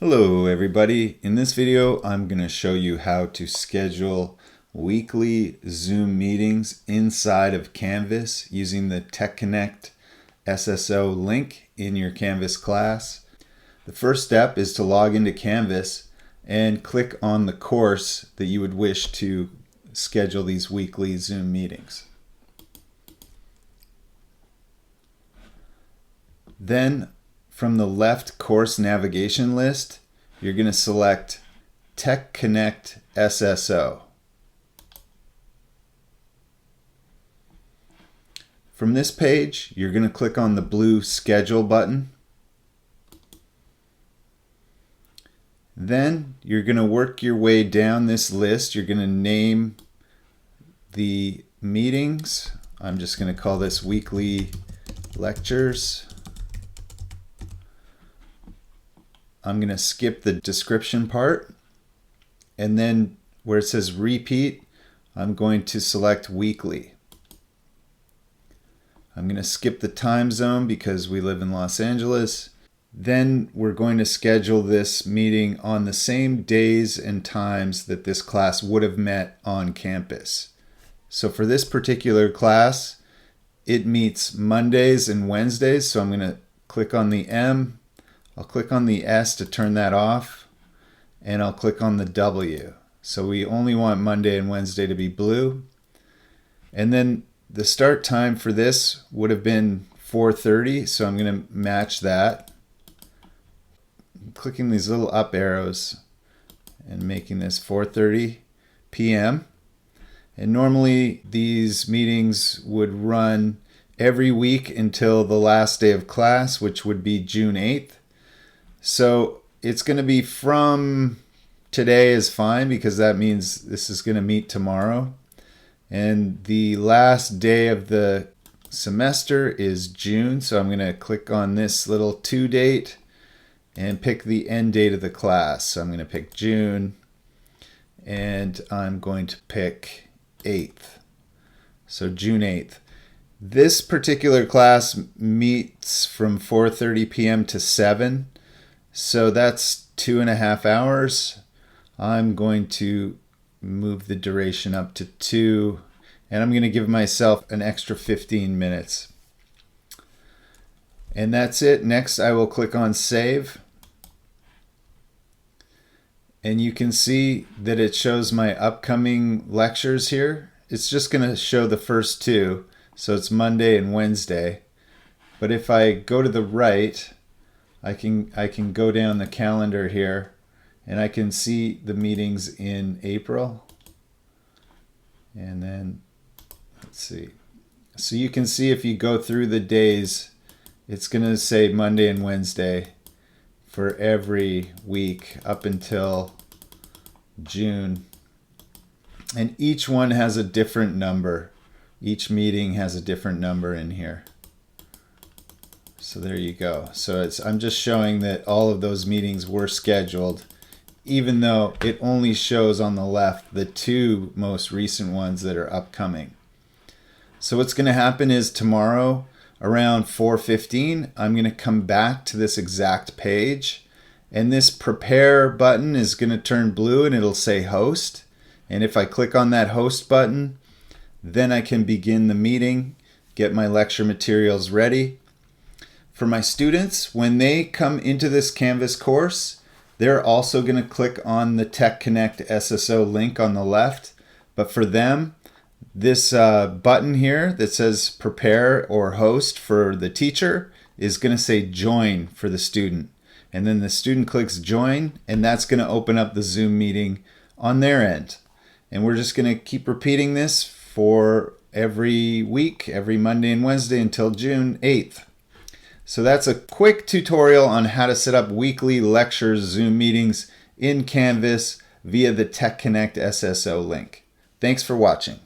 Hello everybody. In this video I'm going to show you how to schedule weekly Zoom meetings inside of Canvas using the TechConnect SSO link in your Canvas class. The first step is to log into Canvas and click on the course that you would wish to schedule these weekly Zoom meetings. Then from the left course navigation list, you're going to select TechConnect SSO. From this page, you're going to click on the blue Schedule button. Then you're going to work your way down this list. You're going to name the meetings. I'm just going to call this Weekly Lectures. I'm going to skip the description part, and then where it says repeat, I'm going to select weekly. I'm going to skip the time zone because we live in Los Angeles. Then we're going to schedule this meeting on the same days and times that this class would have met on campus. So for this particular class, it meets Mondays and Wednesdays, so I'm going to click on the M. I'll click on the S to turn that off, and I'll click on the W. So we only want Monday and Wednesday to be blue. And then the start time for this would have been 4:30, so I'm going to match that. I'm clicking these little up arrows and making this 4:30 p.m. And normally these meetings would run every week until the last day of class, which would be June 8th. So it's going to be from today is fine because that means this is going to meet tomorrow. And the last day of the semester is June. So I'm going to click on this little to date and pick the end date of the class. So I'm going to pick June, and I'm going to pick 8th. So June 8th. This particular class meets from 4:30 p.m. to 7. So that's 2.5 hours. I'm going to move the duration up to 2, and I'm going to give myself an extra 15 minutes. And that's it. Next, I will click on Save. And you can see that it shows my upcoming lectures here. It's just going to show the first two, so it's Monday and Wednesday. But if I go to the right, I can go down the calendar here, and I can see the meetings in April. And then, let's see. So you can see if you go through the days, it's going to say Monday and Wednesday for every week up until June. And each one has a different number. Each meeting has a different number in here. So there you go. So I'm just showing that all of those meetings were scheduled, even though it only shows on the left the two most recent ones that are upcoming. So what's going to happen is tomorrow around 4:15, I'm going to come back to this exact page, and this prepare button is going to turn blue and it'll say host. And if I click on that host button, then I can begin the meeting, get my lecture materials ready. For my students, when they come into this Canvas course, they're also going to click on the TechConnect SSO link on the left. But for them, this button here that says prepare or host for the teacher is going to say join for the student. And then the student clicks join, and that's going to open up the Zoom meeting on their end. And we're just going to keep repeating this for every week, every Monday and Wednesday until June 8th. So that's a quick tutorial on how to set up weekly lectures Zoom meetings in Canvas via the TechConnect SSO link. Thanks for watching.